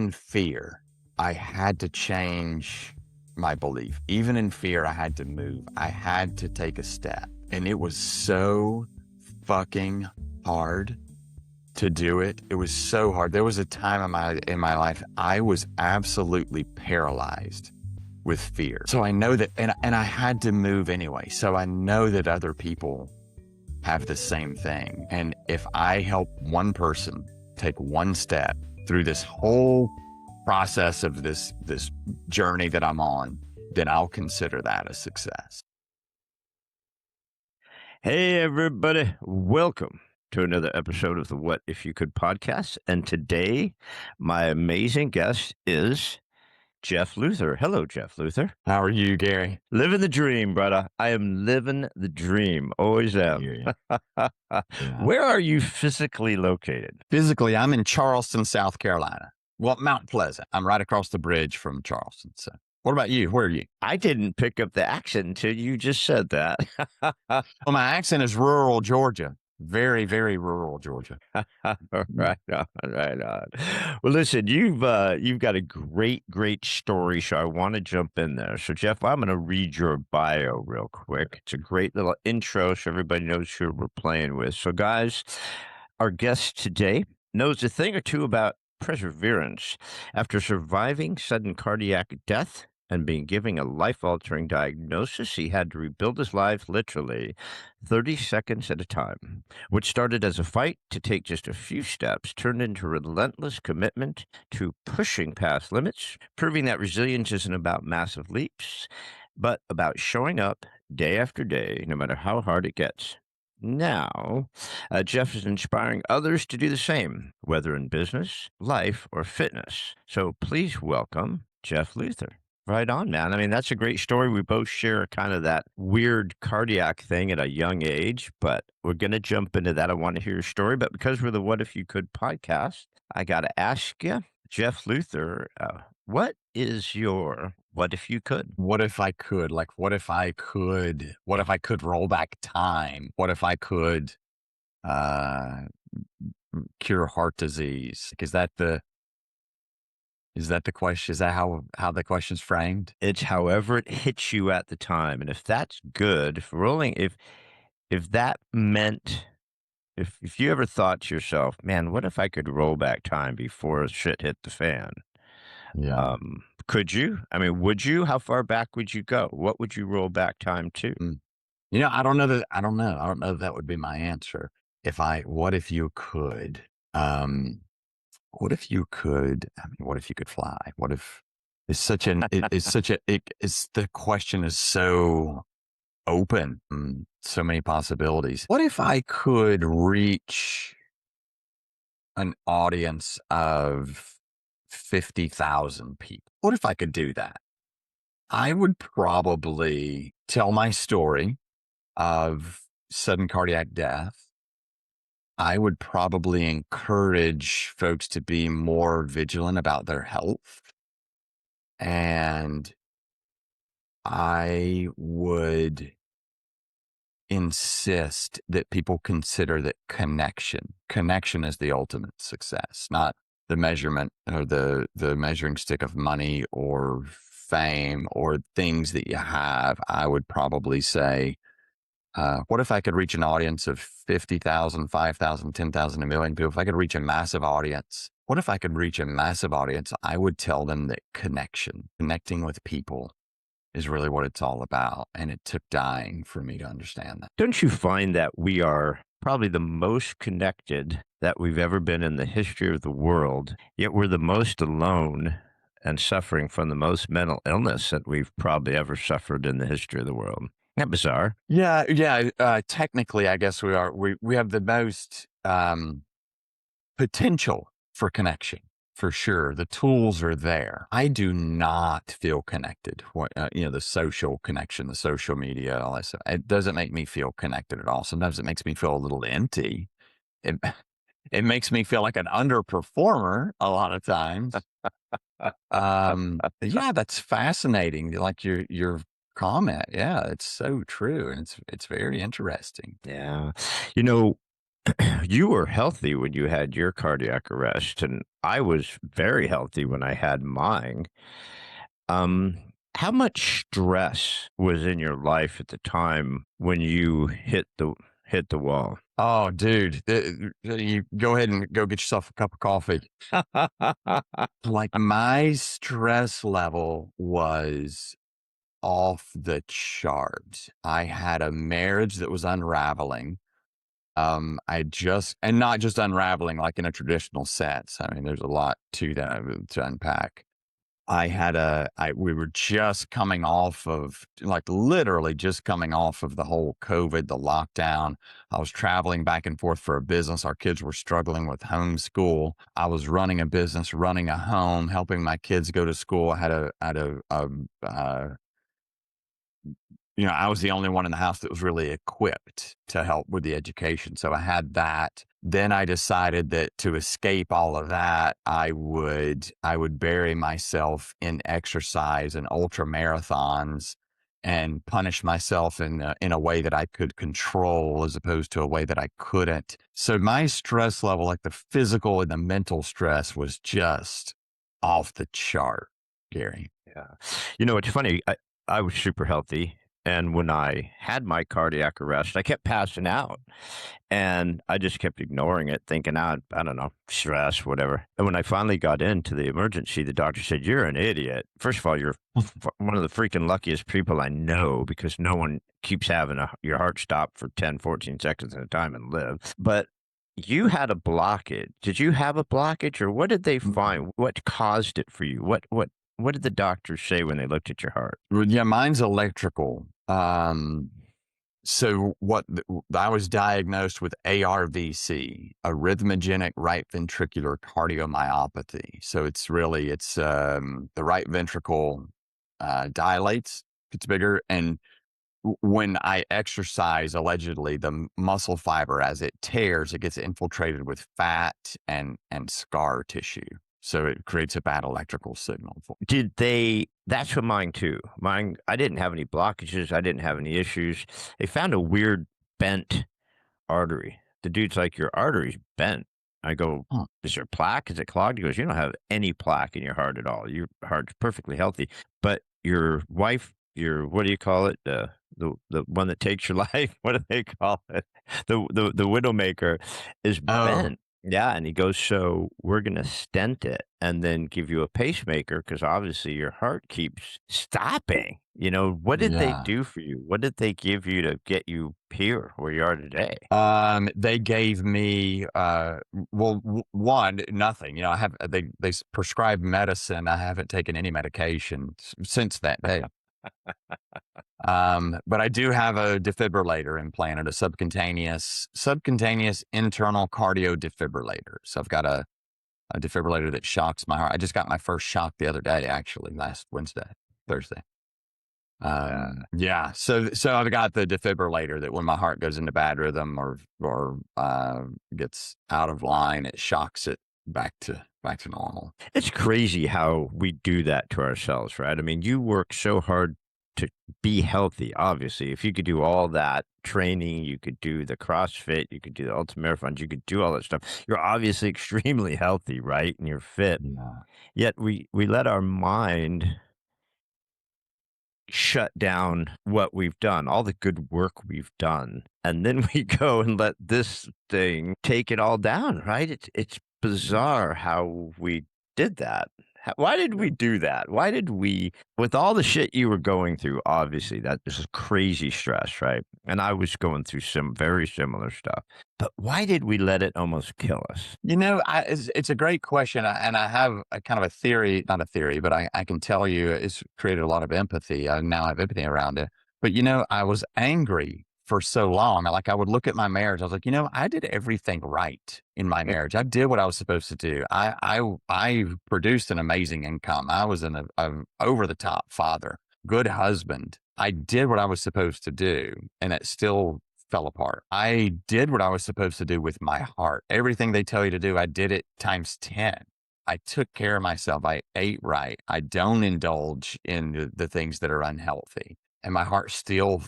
in fear, I had to change my belief. Even in fear, I had to move. I had to take a step. And it was so fucking hard to do it. It was so hard. There was a time in my life I was absolutely paralyzed with fear. So I know that, and I had to move anyway. So I know that other people have the same thing. And if I help one person take one step through this whole process of this journey that I'm on, then I'll consider that a success. Hey, everybody. Welcome to another episode of the What If You Could podcast. And today, my amazing guest is Jeff Luther. Hello, Jeff Luther. How are you, Gary? Living the dream, brother. I am living the dream. Always am. Yeah. Where are you physically located? Physically, I'm in Charleston, South Carolina. Well, Mount Pleasant. I'm right across the bridge from Charleston. So what about you? Where are you? I didn't pick up the accent until you just said that. Well, my accent is rural Georgia. Very, very rural Georgia. Right on, right on. Well, listen, you've got a great story, so I want to jump in there. So, Jeff, I'm going to read your bio real quick. It's a great little intro, so everybody knows who we're playing with. So, guys, our guest today knows a thing or two about perseverance. After surviving sudden cardiac death and being given a life-altering diagnosis, he had to rebuild his life literally 30 seconds at a time. What started as a fight to take just a few steps turned into relentless commitment to pushing past limits, proving that resilience isn't about massive leaps, but about showing up day after day, no matter how hard it gets. Now, Jeff is inspiring others to do the same, whether in business, life, or fitness. So please welcome Jeff Luther. Right on, man. I mean, that's a great story. We both share kind of that weird cardiac thing at a young age, but we're going to jump into that. I want to hear your story, but because we're the What If You Could podcast, I got to ask you, Jeff Luther, what is your what if you could? What if I could? Like, what if I could roll back time? What if I could cure heart disease? Is that the question? Is that how the question's framed? It's however it hits you at the time. And if that's good, if that meant, if you ever thought to yourself, man, what if I could roll back time before shit hit the fan? Yeah. Could you? I mean, would you? How far back would you go? What would you roll back time to? I don't know that. I don't know if that would be my answer. What if you could? What if you could? I mean, what if you could fly? What if it's such an? The question is so open, so many possibilities. What if I could reach an audience of 50,000 people? What if I could do that? I would probably tell my story of sudden cardiac death. I would probably encourage folks to be more vigilant about their health. And I would insist that people consider that connection is the ultimate success, not the measurement or the measuring stick of money or fame or things that you have. I would probably say, what if I could reach an audience of 50,000, 5,000, 10,000, a million people? If I could reach a massive audience, what if I could reach a massive audience? I would tell them that connecting with people is really what it's all about. And it took dying for me to understand that. Don't you find that we are probably the most connected that we've ever been in the history of the world, yet we're the most alone and suffering from the most mental illness that we've probably ever suffered in the history of the world? Isn't that bizarre? Yeah. Technically, I guess we are. We have the most potential for connection, for sure. The tools are there. I do not feel connected. The social connection, the social media, all that stuff. It doesn't make me feel connected at all. Sometimes it makes me feel a little empty. It makes me feel like an underperformer a lot of times. Yeah, that's fascinating. Like your comment. Yeah, it's so true. And it's very interesting. Yeah. You were healthy when you had your cardiac arrest, and I was very healthy when I had mine. Um, how much stress was in your life at the time when you hit the wall? Oh, dude, you go ahead and go get yourself a cup of coffee. Like my stress level was off the charts. I had a marriage that was unraveling. I just, and not just unraveling like in a traditional sense. I mean, there's a lot to that to unpack. We were just coming off of, like, literally just coming off of the whole COVID, the lockdown. I was traveling back and forth for a business. Our kids were struggling with homeschool. I was running a business, running a home, helping my kids go to school. I was the only one in the house that was really equipped to help with the education. So I had that. Then I decided that to escape all of that, I would bury myself in exercise and ultra marathons and punish myself in a way that I could control as opposed to a way that I couldn't. So my stress level, like the physical and the mental stress, was just off the chart, Gary. Yeah. It's funny. I was super healthy. And when I had my cardiac arrest, I kept passing out and I just kept ignoring it, thinking, I don't know, stress, whatever. And when I finally got into the emergency, the doctor said, "You're an idiot. First of all, you're one of the freaking luckiest people I know because no one keeps having your heart stop for 10, 14 seconds at a time and live. But you had a blockage. Did you have a blockage or what did they find? What caused it for you? What did the doctors say when they looked at your heart?" Well, yeah, mine's electrical. So I was diagnosed with ARVC, arrhythmogenic right ventricular cardiomyopathy. So the right ventricle dilates, gets bigger, and when I exercise, allegedly the muscle fiber, as it tears, it gets infiltrated with fat and scar tissue. So it creates a bad electrical signal. Did they That's what mine too. Mine, I didn't have any blockages, I didn't have any issues. They found a weird bent artery. The dude's like, "Your artery's bent." I go, Huh. "Is there plaque? Is it clogged?" He goes, "You don't have any plaque in your heart at all. Your heart's perfectly healthy. But your wife, what do you call it? The one that takes your life, what do they call it? The widowmaker is Oh, bent." Yeah, and he goes, "So we're gonna stent it and then give you a pacemaker because obviously your heart keeps stopping." What did they yeah. do for you? What did they give you to get you here where you are today? They gave me, well, one, nothing. They prescribed medicine. I haven't taken any medication since that day. But I do have a defibrillator implanted, a subcutaneous internal cardio defibrillator. So I've got a defibrillator that shocks my heart. I just got my first shock the other day, actually, last Thursday. Yeah. Yeah. So I've got the defibrillator that when my heart goes into bad rhythm or gets out of line, it shocks it back to normal. It's crazy how we do that to ourselves, right? I mean, you work so hard to be healthy, obviously. If you could do all that training, you could do the CrossFit, you could do the ultra marathons, you could do all that stuff. You're obviously extremely healthy, right? And you're fit. Yeah. Yet we let our mind shut down what we've done, all the good work we've done, and then we go and let this thing take it all down, right? It's bizarre how we did that. Why did we do that? Why did we, with all the shit you were going through, obviously that this is crazy stress, right? And I was going through some very similar stuff. But why did we let it almost kill us? It's a great question, and I have a kind of a theory, not a theory, but I can tell you it's created a lot of empathy. I now have empathy around it. But I was angry for so long. Like I would look at my marriage, I was like, I did everything right in my marriage. I did what I was supposed to do. I produced an amazing income. I was an over the top father, good husband. I did what I was supposed to do, and it still fell apart. I did what I was supposed to do with my heart. Everything they tell you to do, I did it times 10. I took care of myself. I ate right. I don't indulge in the things that are unhealthy. And my heart still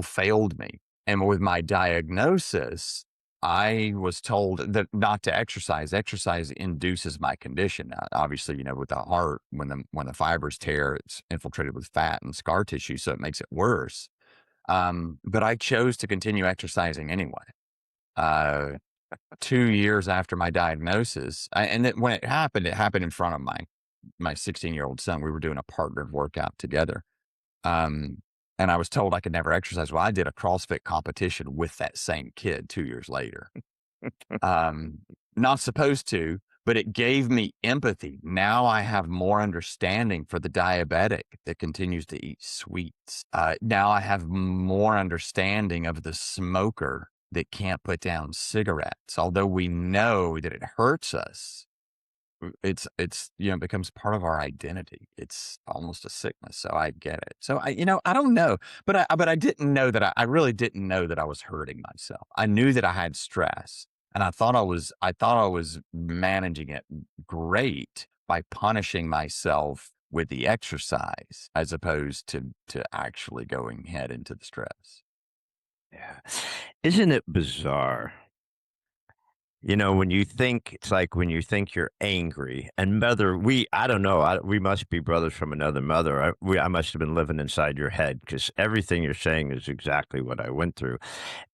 failed me. And with my diagnosis, I was told that not to exercise. Exercise induces my condition. Obviously, with the heart, when the fibers tear, it's infiltrated with fat and scar tissue, so it makes it worse. But I chose to continue exercising anyway. Uh, 2 years after my diagnosis, and then when it happened in front of my 16-year-old son. We were doing a partnered workout together. Um, and I was told I could never exercise. Well, I did a CrossFit competition with that same kid 2 years later. Um, Not supposed to, but it gave me empathy. Now I have more understanding for the diabetic that continues to eat sweets. Now I have more understanding of the smoker that can't put down cigarettes. Although we know that it hurts us, it becomes part of our identity. It's almost a sickness, so I get it. So I don't know, but I didn't know that I really didn't know that I was hurting myself. I knew that I had stress, and I thought I was managing it great by punishing myself with the exercise as opposed to actually going head into the stress. Yeah. Isn't it bizarre? When you think it's like when you think you're angry and I don't know, we must be brothers from another mother. I must have been living inside your head because everything you're saying is exactly what I went through.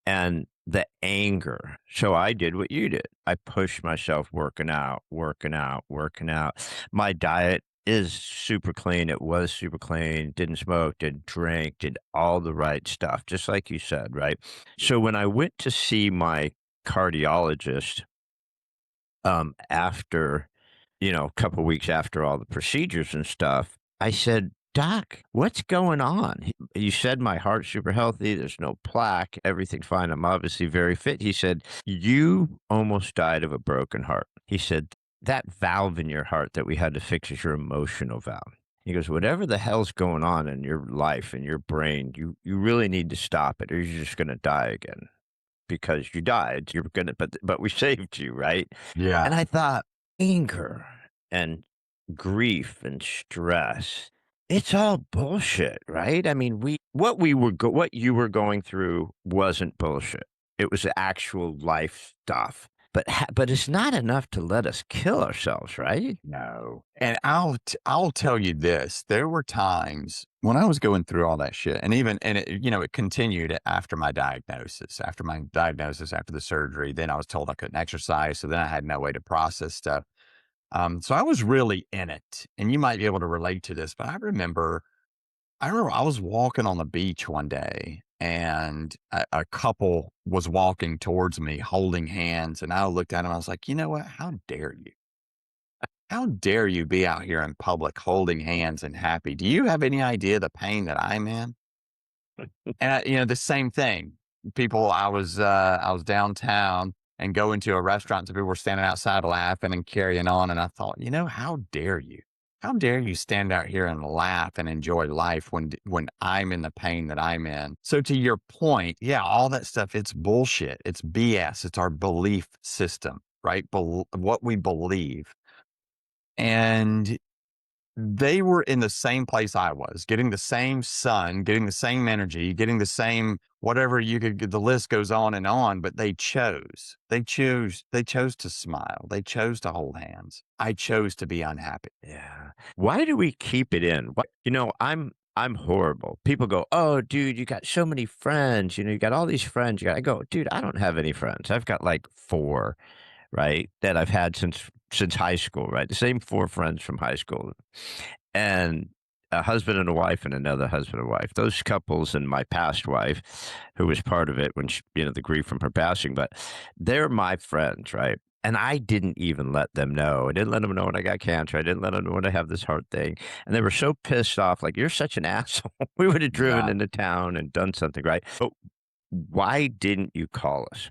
And the anger. So I did what you did. I pushed myself working out, working out, working out. My diet is super clean. It was super clean. Didn't smoke, didn't drink, did all the right stuff, just like you said, right? So when I went to see my cardiologist, after, a couple weeks after all the procedures and stuff, I said, "Doc, what's going on?" You said my heart's super healthy. There's no plaque. Everything's fine. I'm obviously very fit. He said, "You almost died of a broken heart." He said, "That valve in your heart that we had to fix is your emotional valve." He goes, "Whatever the hell's going on in your life and your brain, you really need to stop it or you're just going to die again because you died. You're gonna, but we saved you, right?" Yeah. And I thought, anger and grief and stress, it's all bullshit, right? I mean, what you were going through wasn't bullshit. It was actual life stuff. But it's not enough to let us kill ourselves, right? No. And I'll tell you this, there were times when I was going through all that shit, and it continued after my diagnosis. After the surgery, then I was told I couldn't exercise, so then I had no way to process stuff. So I was really in it, and you might be able to relate to this, but I remember I was walking on the beach one day, and a couple was walking towards me holding hands, and I looked at him, I was like, "You know what? How dare you? How dare you be out here in public holding hands and happy? Do you have any idea the pain that I'm in?" And the same thing. I was downtown and going to a restaurant, so people were standing outside laughing and carrying on. And I thought, how dare you? How dare you stand out here and laugh and enjoy life when I'm in the pain that I'm in? So to your point, yeah, all that stuff, it's bullshit. It's BS. It's our belief system, right? What we believe. And they were in the same place I was, getting the same sun, getting the same energy, getting the same whatever you could get. The list goes on, but they chose. They chose to smile. They chose to hold hands. I chose to be unhappy. Yeah. Why do we keep it in? I'm horrible. People go, "Oh, dude, you got so many friends. You got all these friends." I go, "Dude, I don't have any friends. I've got like four, right, that I've had since high school, right? The same four friends from high school, and a husband and a wife, and another husband and wife. Those couples, and my past wife, who was part of it when the grief from her passing, but they're my friends, right?" And I didn't even let them know. I didn't let them know when I got cancer. I didn't let them know when I have this heart thing. And they were so pissed off, like, "You're such an asshole." We would have driven Yeah. into town and done something, right? But why didn't you call us?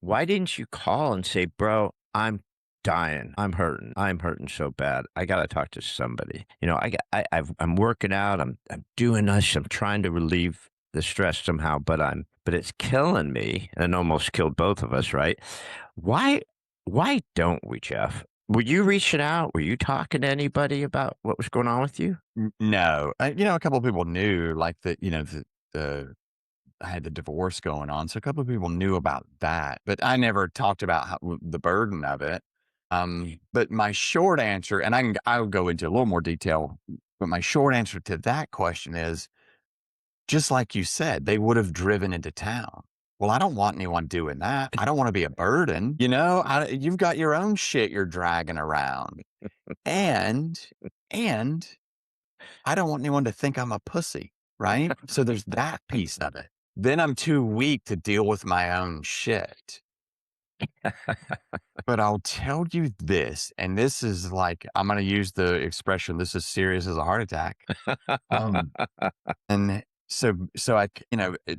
Why didn't you call and say, "Bro, I'm dying. I'm hurting. I'm hurting so bad. I got to talk to somebody." I'm working out. I'm doing this. I'm trying to relieve the stress somehow, but it's killing me and almost killed both of us, right? Why, why don't we, Jeff? Were you reaching out? Were you talking to anybody about what was going on with you? No, a couple of people knew, like the I had the divorce going on, so a couple of people knew about that, but I never talked about the burden of it. But my short answer, and I'll go into a little more detail, but my short answer to that question is just like you said, they would have driven into town. Well, I don't want anyone doing that. I don't want to be a burden. You've got your own shit you're dragging around, and and I don't want anyone to think I'm a pussy, right? So there's that piece of it. Then I'm too weak to deal with my own shit. But I'll tell you this, and this is like, I'm going to use the expression, this is serious as a heart attack. Um, and so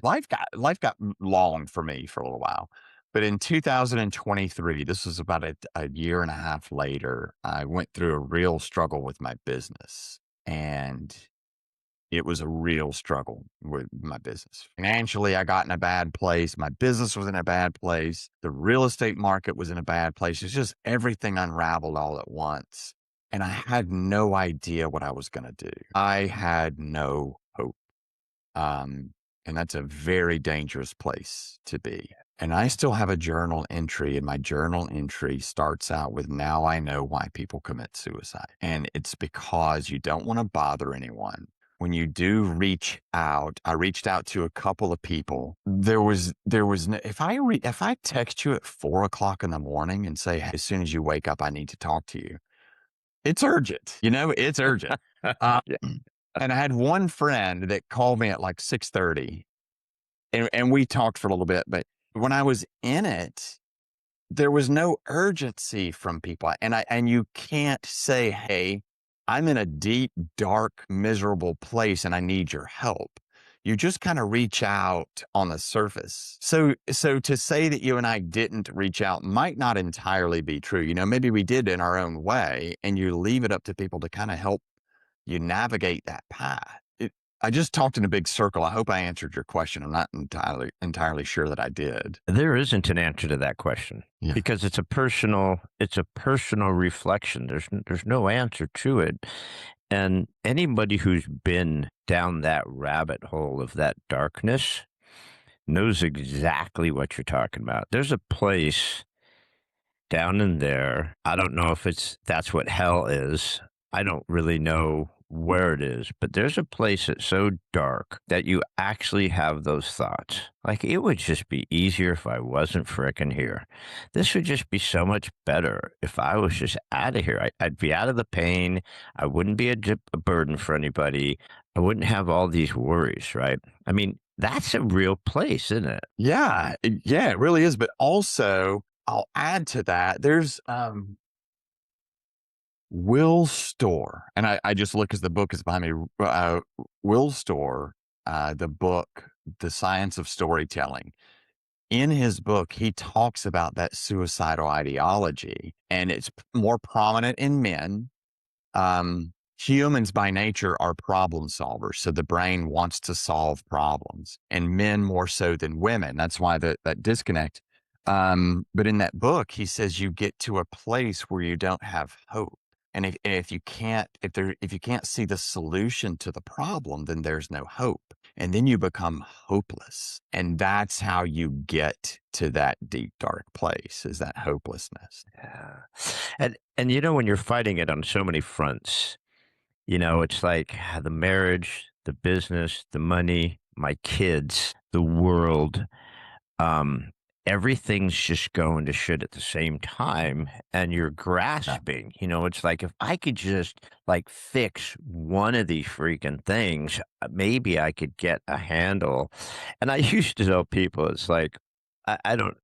life got long for me for a little while. But in 2023, this was about a year and a half later, I went through a real struggle with my business. And it was a real struggle with my business. Financially, I got in a bad place. My business was in a bad place. The real estate market was in a bad place. It's just everything unraveled all at once. And I had no idea what I was going to do. I had no hope. And that's a very dangerous place to be. And I still have a journal entry, and my journal entry starts out with, now I know why people commit suicide. And it's because you don't want to bother anyone. When you do reach out, I reached out to a couple of people. If I text you at 4 o'clock in the morning and say, "Hey, as soon as you wake up, I need to talk to you," it's urgent. It's urgent. Um, Yeah. and I had one friend that called me at like 6:30, and we talked for a little bit. But when I was in it, there was no urgency from people, and you can't say, "Hey, I'm in a deep, dark, miserable place, and I need your help." You just kind of reach out on the surface. So to say that you and I didn't reach out might not entirely be true. Maybe we did in our own way, and you leave it up to people to kind of help you navigate that path. I just talked in a big circle. I hope I answered your question. I'm not entirely sure that I did. There isn't an answer to that question Yeah. because it's a personal reflection. There's no answer to it. And anybody who's been down that rabbit hole of that darkness knows exactly what you're talking about. There's a place down in there. I don't know if that's what hell is. I don't really know where it is, but there's a place that's so dark that you actually have those thoughts. Like, it would just be easier if I wasn't frickin' here. This would just be so much better if I was just out of here. I'd be out of the pain. I wouldn't be a burden for anybody. I wouldn't have all these worries, right? I mean, that's a real place, isn't it? Yeah. Yeah, it really is. But also, I'll add to that. There's Will Storr, and I just look as the book is behind me. Will Storr, the book, The Science of Storytelling. In his book, he talks about that suicidal ideology, and it's more prominent in men. Humans by nature are problem solvers. So the brain wants to solve problems, and men more so than women. That's why that disconnect. But in that book, he says you get to a place where you don't have hope. And if you can't see the solution to the problem, then there's no hope. And then you become hopeless. And that's how you get to that deep, dark place, is that hopelessness. Yeah. And when you're fighting it on so many fronts, it's like the marriage, the business, the money, my kids, the world, um, everything's just going to shit at the same time, and you're Yeah. grasping. It's like, if I could just like fix one of these freaking things, maybe I could get a handle. And I used to tell people, it's like, I don't,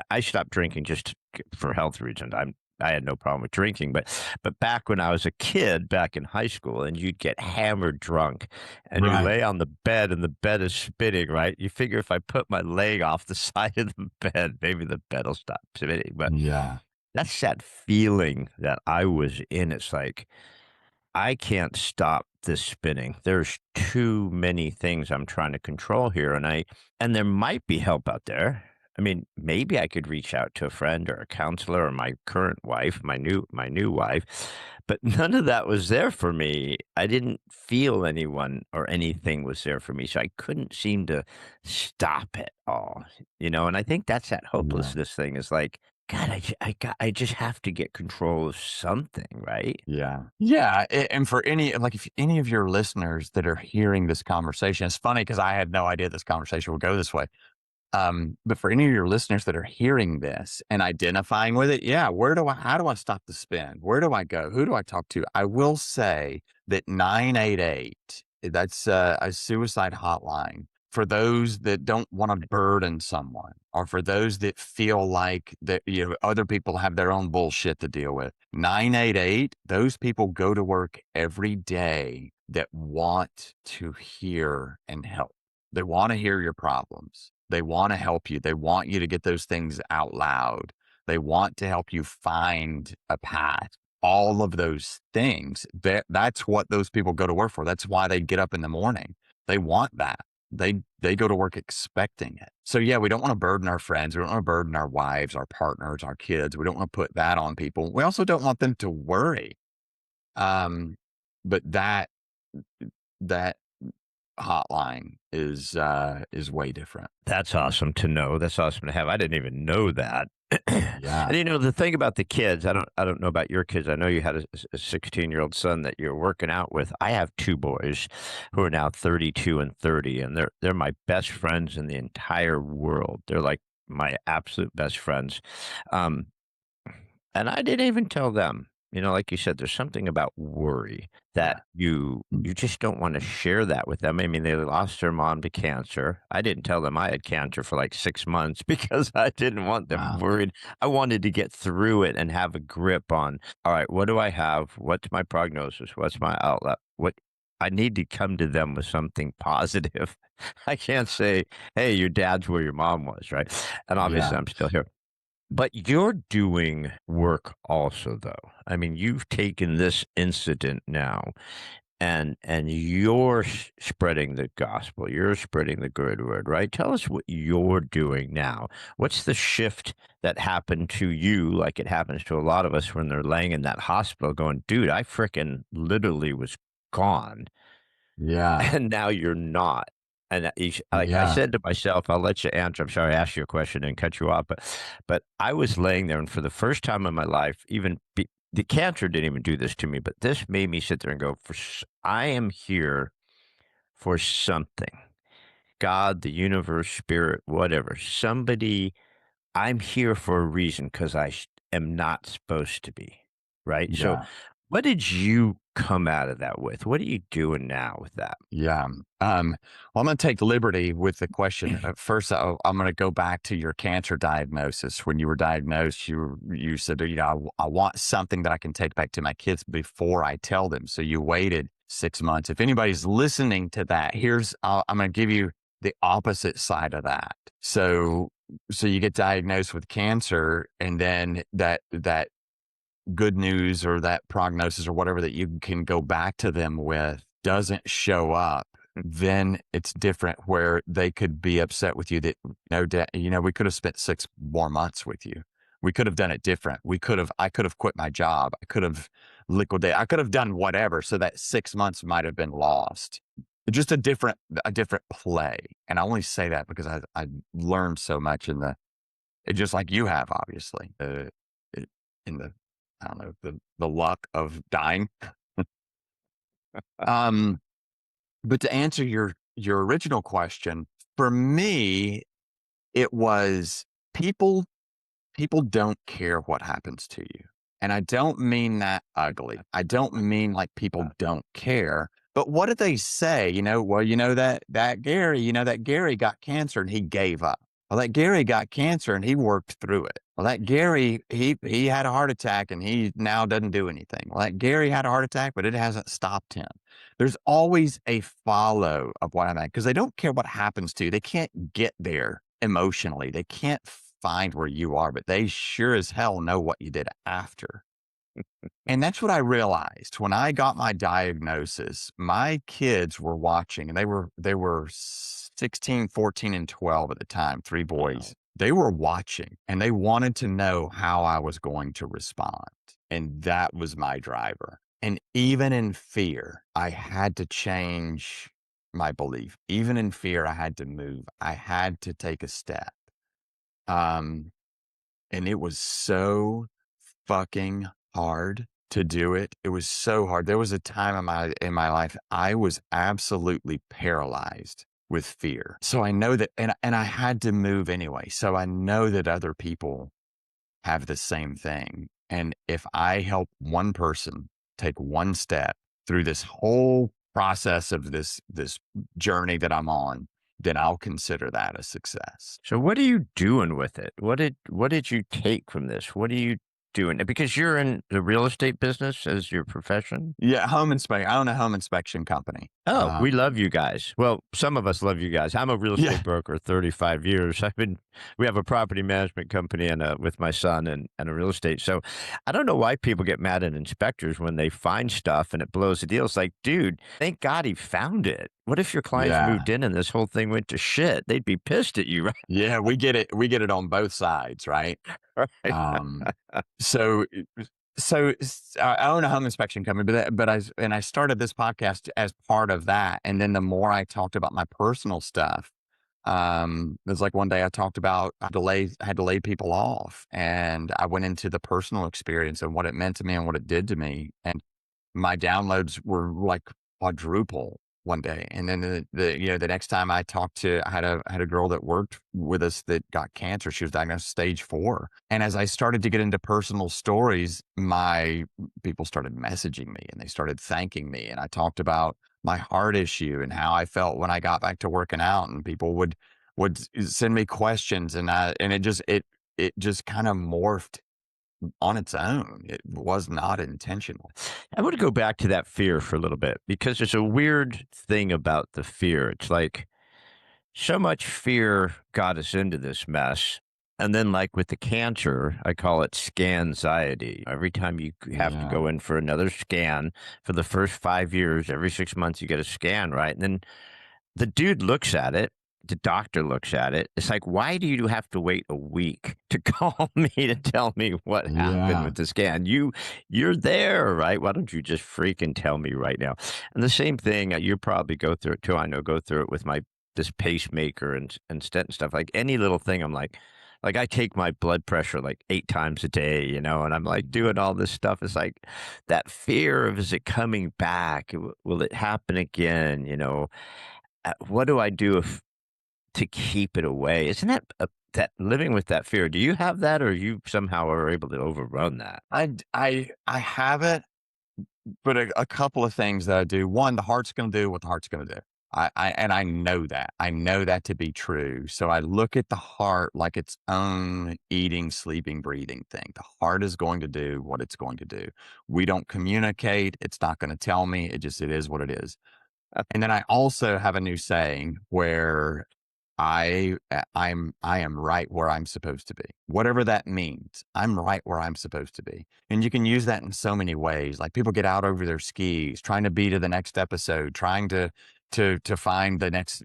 I stopped drinking just for health reasons. I had no problem with drinking, but back when I was a kid, back in high school, and you'd get hammered drunk, and you Right. lay on the bed, and the bed is spinning, right? You figure, if I put my leg off the side of the bed, maybe the bed will stop spinning. But Yeah. that's that feeling that I was in. It's like, I can't stop this spinning. There's too many things I'm trying to control here, and there might be help out there. I mean, maybe I could reach out to a friend or a counselor or my current wife, my new wife, but none of that was there for me. I didn't feel anyone or anything was there for me, so I couldn't seem to stop it all, and I think that's that Yeah. hopelessness thing is like, God, I just have to get control of something, right? Yeah. Yeah. And for any, like, if any of your listeners that are hearing this conversation, it's funny because I had no idea this conversation would go this way. But for any of your listeners that are hearing this and identifying with it, yeah, how do I stop the spin? Where do I go? Who do I talk to? I will say that 988, that's a suicide hotline for those that don't want to burden someone or for those that feel like that, other people have their own bullshit to deal with. 988, those people go to work every day that want to hear and help. They want to hear your problems. They want to help you. They want you to get those things out loud. They want to help you find a path. All of those things. That's what those people go to work for. That's why they get up in the morning. They want that. They go to work expecting it. So yeah, we don't want to burden our friends. We don't want to burden our wives, our partners, our kids. We don't want to put that on people. We also don't want them to worry. But that hotline is way different. That's awesome to know. That's awesome to have. I didn't even know that. Yeah. And the thing about the kids, I don't know about your kids. I know you had a 16-year-old son that you're working out with. I have two boys who are now 32 and 30, and they're my best friends in the entire world. They're like my absolute best friends. Um, and I didn't even tell them. Like you said, there's something about worry Yeah. that you just don't want to share that with them. I mean, they lost their mom to cancer. I didn't tell them I had cancer for like 6 months because I didn't want them Wow. worried. I wanted to get through it and have a grip on, all right, what do I have? What's my prognosis? What's my outlet? What I need to come to them with something positive. I can't say, hey, your dad's where your mom was, right? And obviously Yeah. I'm still here. But you're doing work also, though. I mean, you've taken this incident now and you're spreading the gospel. You're spreading the good word, right? Tell us what you're doing now. What's the shift that happened to you, like it happens to a lot of us when they're laying in that hospital going, dude, I frickin' literally was gone. Yeah. And now you're not. And like I Yeah. said to myself, I'll let you answer. I'm sorry I asked you a question and cut you off, but I was laying there, and for the first time in my life, the cancer didn't even do this to me, but this made me sit there and go, I am here for something. God, the universe, spirit, whatever. Somebody, I'm here for a reason because am not supposed to be. Right. So, Yeah. what did you come out of that with? What are you doing now with that? Yeah. Well, I'm going to take liberty with the question. First, I'm going to go back to your cancer diagnosis. When you were diagnosed, you said, I want something that I can take back to my kids before I tell them. So you waited 6 months. If anybody's listening to that, I'm going to give you the opposite side of that. So you get diagnosed with cancer, and then that good news or that prognosis or whatever that you can go back to them with doesn't show up, then it's different where they could be upset with you that no, we could have spent 6 more months with you. We could have done it different. I could have quit my job. I could have liquidated. I could have done whatever. So that 6 months might have been lost. Just a different play. And I only say that because I learned so much just like you have, obviously, in the, I don't know, the luck of dying. Um, but to answer your original question, for me, it was people people don't care what happens to you. And I don't mean that ugly. I don't mean like people don't care. But what do they say? Well, that Gary got cancer and he gave up. Well, that Gary got cancer and he worked through it. Well, that Gary, he had a heart attack and he now doesn't do anything. Well, that Gary had a heart attack, but it hasn't stopped him. There's always a follow of what I'm at because they don't care what happens to you. They can't get there emotionally. They can't find where you are, but they sure as hell know what you did after. And that's what I realized when I got my diagnosis. My kids were watching and they were 16, 14, and 12 at the time, three boys. they were watching and they wanted to know how I was going to respond. And that was my driver. And even in fear, I had to change my belief. Even in fear, I had to move. I had to take a step. Um, and it was so fucking hard to do it. It was so hard. There was a time in my life I was absolutely paralyzed with fear. So I know that, and I had to move anyway. So I know that other people have the same thing. And if I help one person take one step through this whole process of this journey that I'm on, then I'll consider that a success. So what are you doing with it? What did you take from this? What are you doing? Because you're in the real estate business as your profession? Yeah, home inspection. I own a home inspection company. Oh, we love you guys. Well, some of us love you guys. I'm a real Yeah, estate broker, 35 years. We have a property management company and with my son and a real estate. So I don't know why people get mad at inspectors when they find stuff and it blows the deal. It's like, dude, thank God he found it. What if your clients yeah, moved in and this whole thing went to shit? They'd be pissed at you, yeah. We get it. We get it on both sides, right? right? Um, so, I own a home inspection company, but I started this podcast as part of that, and then the more I talked about my personal stuff, it was like one day I talked about I had to lay people off, and I went into the personal experience and what it meant to me and what it did to me, and my downloads were like quadruple one day. And then the next time I had a girl that worked with us that got cancer. She was diagnosed stage 4. And as I started to get into personal stories, my people started messaging me and they started thanking me. And I talked about my heart issue and how I felt when I got back to working out, and people would send me questions, and it just kind of morphed on its own. It was not intentional. I want to go back to that fear for a little bit because there's a weird thing about the fear. It's like so much fear got us into this mess. And then, like with the cancer, I call it scanxiety. Every time you have to Yeah. go in for another scan for the first 5 years, every 6 months, you get a scan, right? And then the dude looks at it. The doctor looks at it. It's like, why do you have to wait a week to call me to tell me what happened Yeah. with the scan? You're there, right? Why don't you just freaking tell me right now? And the same thing, you probably go through it too. I know, go through it with my this pacemaker and stent and stuff. Like any little thing, I'm like I take my blood pressure like 8 times a day, and I'm like doing all this stuff. It's like that fear of, is it coming back? Will it happen again? What do I do to keep it away? Isn't that that living with that fear? Do you have that, or you somehow are able to overrun that? I have it, but a couple of things that I do. One, the heart's gonna do what the heart's gonna do. I know that. I know that to be true. So I look at the heart like its own eating, sleeping, breathing thing. The heart is going to do what it's going to do. We don't communicate. It's not gonna tell me. It is what it is. And then I also have a new saying where I am right where I'm supposed to be. Whatever that means, I'm right where I'm supposed to be. And you can use that in so many ways. Like people get out over their skis, trying to be to the next episode, trying to find the next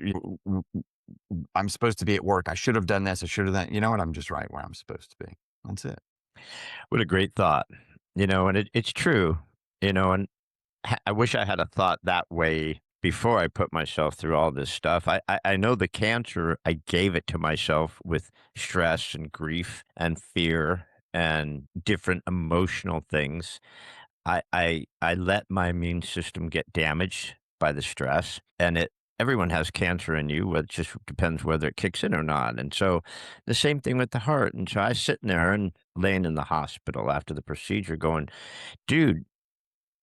I'm supposed to be at work. I should have done this. I should have done. You know what? I'm just right where I'm supposed to be. That's it. What a great thought. And it's true, and I wish I had a thought that way before I put myself through all this stuff. I know the cancer, I gave it to myself with stress and grief and fear and different emotional things. I let my immune system get damaged by the stress, and everyone has cancer in you. It just depends whether it kicks in or not. And so the same thing with the heart. And so I was sitting there and laying in the hospital after the procedure going, dude,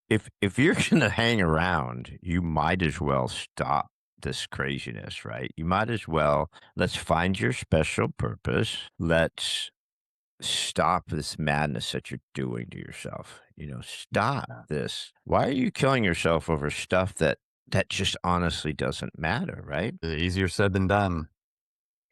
if you're gonna hang around, you might as well stop this craziness, right? You might as well, let's find your special purpose. Let's stop this madness that you're doing to yourself. Stop Yeah. this. Why are you killing yourself over stuff that just honestly doesn't matter, right? Easier said than done.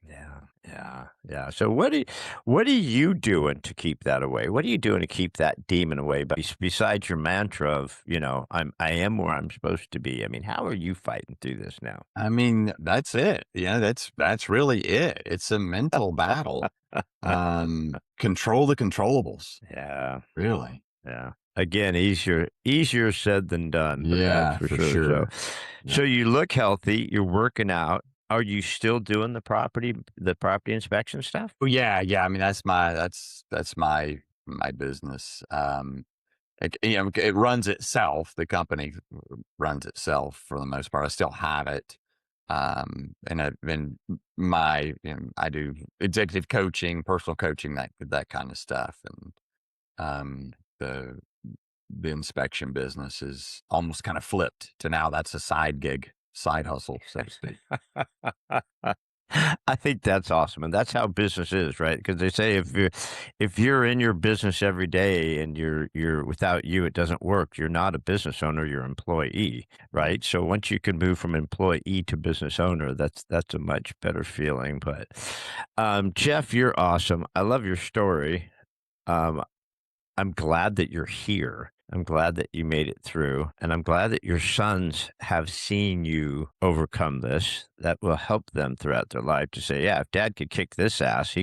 Yeah. Yeah, yeah. So what are you doing to keep that away? What are you doing to keep that demon away? But besides your mantra of, I am where I'm supposed to be. I mean, how are you fighting through this now? I mean, that's it. Yeah, that's really it. It's a mental battle. Control the controllables, Yeah, really. yeah. Again, easier said than done, but that's Yeah, for for sure. So sure. so Yeah. you look healthy, you're working out. Are you still doing the property inspection stuff? Well, yeah, yeah. I mean, that's my business. It runs itself. The company runs itself for the most part. I still have it. And I've been I do executive coaching, personal coaching, that kind of stuff. And um, the the inspection business is almost kind of flipped to now that's a side gig, side hustle, so to speak. I think that's awesome, and that's how business is, right? Because they say if you're in your business every day and you're without you, it doesn't work. You're not a business owner, you're an employee, right? So once you can move from employee to business owner, that's a much better feeling. But Jeff, you're awesome. I love your story. Um, I'm glad that you're here. I'm glad that you made it through. And I'm glad that your sons have seen you overcome this. That will help them throughout their life to say, yeah, if dad could kick this ass,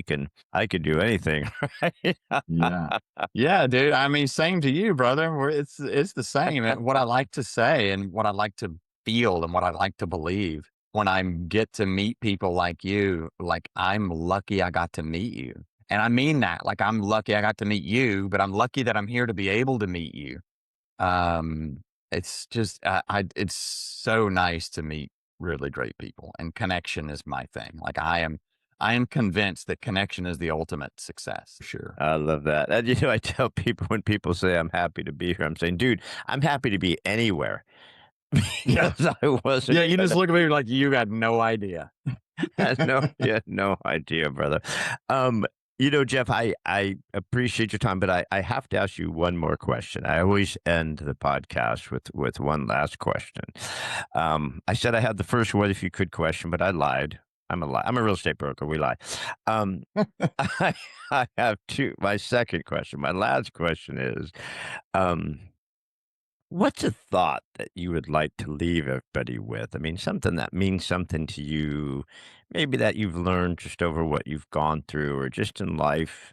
I could do anything. Right? Yeah. Yeah, dude. I mean, same to you, brother. It's the same. And what I like to say and what I like to feel and what I like to believe when I get to meet people like you, like I'm lucky I got to meet you. And I mean that. Like I'm lucky I got to meet you, but I'm lucky that I'm here to be able to meet you. Um, it's just it's so nice to meet really great people, and connection is my thing. Like I am convinced that connection is the ultimate success. For sure. I love that. And, I tell people when people say I'm happy to be here, I'm saying, dude, I'm happy to be anywhere Yeah. because I wasn't Yeah, you just gonna. look at me like you got no idea. Had no, yeah, no idea, brother. Um, Jeff, I appreciate your time, but I have to ask you one more question. I always end the podcast with one last question. I said I had the first "what if you could" question, but I lied. I'm a real estate broker. We lie. Um, I, I have two. My second question, my last question is, um, what's a thought that you would like to leave everybody with? I mean, something that means something to you, maybe that you've learned just over what you've gone through or just in life,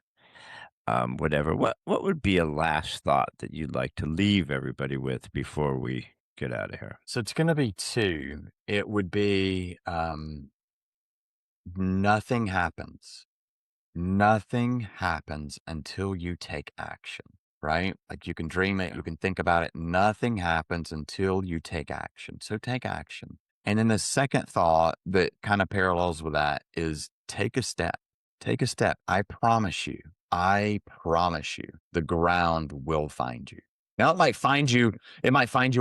whatever. What would be a last thought that you'd like to leave everybody with before we get out of here? So it's going to be two. It would be nothing happens. Nothing happens until you take action, right? Like you can dream it, Yeah. you can think about it. Nothing happens until you take action. So take action. And then the second thought that kind of parallels with that is take a step. Take a step. I promise you, the ground will find you. Now it might find you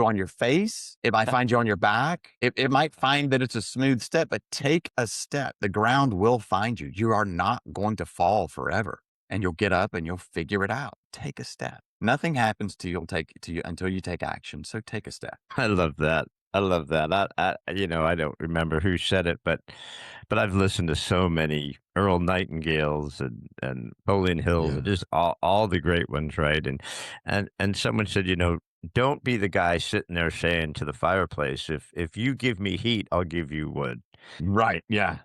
on your face, it might find you on your back, it might find that it's a smooth step, but take a step. The ground will find you. You are not going to fall forever. And you'll get up and you'll figure it out. Take a step. Nothing happens to you until you take action. So take a step. I love that. I love that. I don't remember who said it, but I've listened to so many Earl Nightingales and Napoleon Hills, and Yeah. just all the great ones, right? And someone said, don't be the guy sitting there saying to the fireplace, if you give me heat, I'll give you wood. Right. Yeah.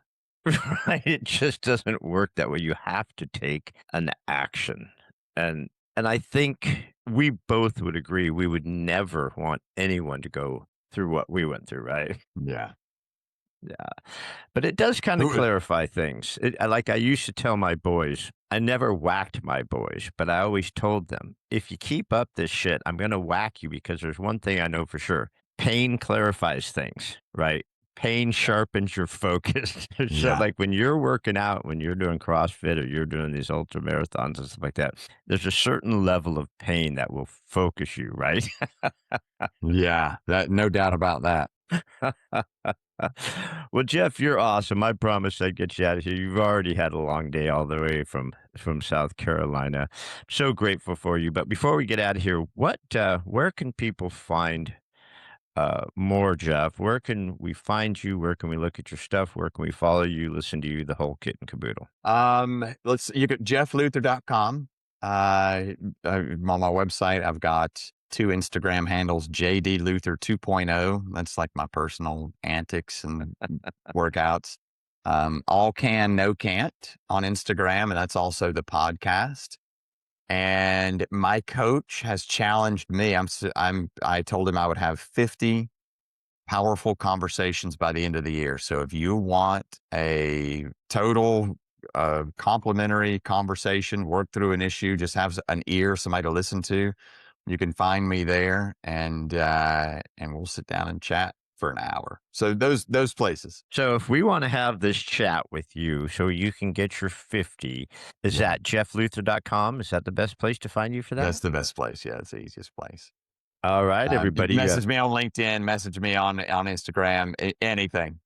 Right? It just doesn't work that way. You have to take an action. And I think we both would agree we would never want anyone to go through what we went through, right? Yeah. Yeah. But it does kind of Who clarify things. I used to tell my boys, I never whacked my boys, but I always told them, if you keep up this shit, I'm going to whack you because there's one thing I know for sure. Pain clarifies things, right? Pain sharpens your focus. So, Yeah. like when you're working out, when you're doing CrossFit or you're doing these ultra marathons and stuff like that, there's a certain level of pain that will focus you, right? Yeah. That no doubt about that. Well, Jeff, you're awesome. I promise I'd get you out of here. You've already had a long day all the way from South Carolina. So grateful for you. But before we get out of here, where can people find more, Jeff, where can we find you? Where can we look at your stuff? Where can we follow you, listen to you, the whole kit and caboodle? You get jeffluther.com. I'm on my website. I've got two Instagram handles, JD Luther 2.0. That's like my personal antics and workouts. All Can, No Can't on Instagram. And that's also the podcast. And my coach has challenged me. I told him I would have 50 powerful conversations by the end of the year. So if you want a total complimentary conversation, work through an issue, just have an ear, somebody to listen to, you can find me there, and we'll sit down and chat for an hour. So those places. So if we want to have this chat with you so you can get your 50, is Yeah. that jeffluther.com? Is that the best place to find you for that? That's the best place. Yeah, it's the easiest place. All right, everybody. Message me on LinkedIn, message me on Instagram, anything.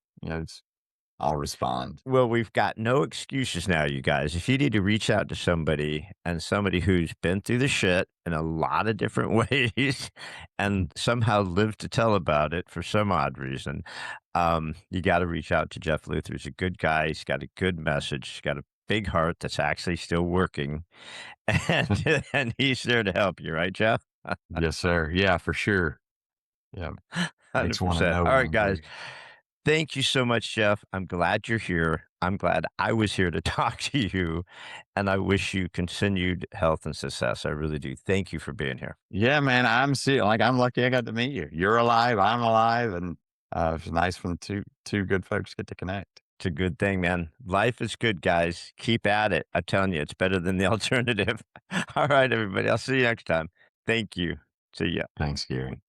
I'll respond. Well, we've got no excuses now, you guys. If you need to reach out to somebody and somebody who's been through the shit in a lot of different ways and somehow lived to tell about it for some odd reason, you got to reach out to Jeff Luther. He's a good guy. He's got a good message. He's got a big heart that's actually still working, and he's there to help you, right, Jeff? Yes, sir. Yeah, for sure. Yeah. Makes one 100%. know All when right, I'm guys. free. Thank you so much, Jeff. I'm glad you're here. I'm glad I was here to talk to you, and I wish you continued health and success. I really do. Thank you for being here. Yeah, man. I'm lucky I got to meet you. You're alive, I'm alive, and it's nice when two good folks get to connect. It's a good thing, man. Life is good, guys. Keep at it. I'm telling you, it's better than the alternative. All right, everybody. I'll see you next time. Thank you. See ya. Thanks, Gary.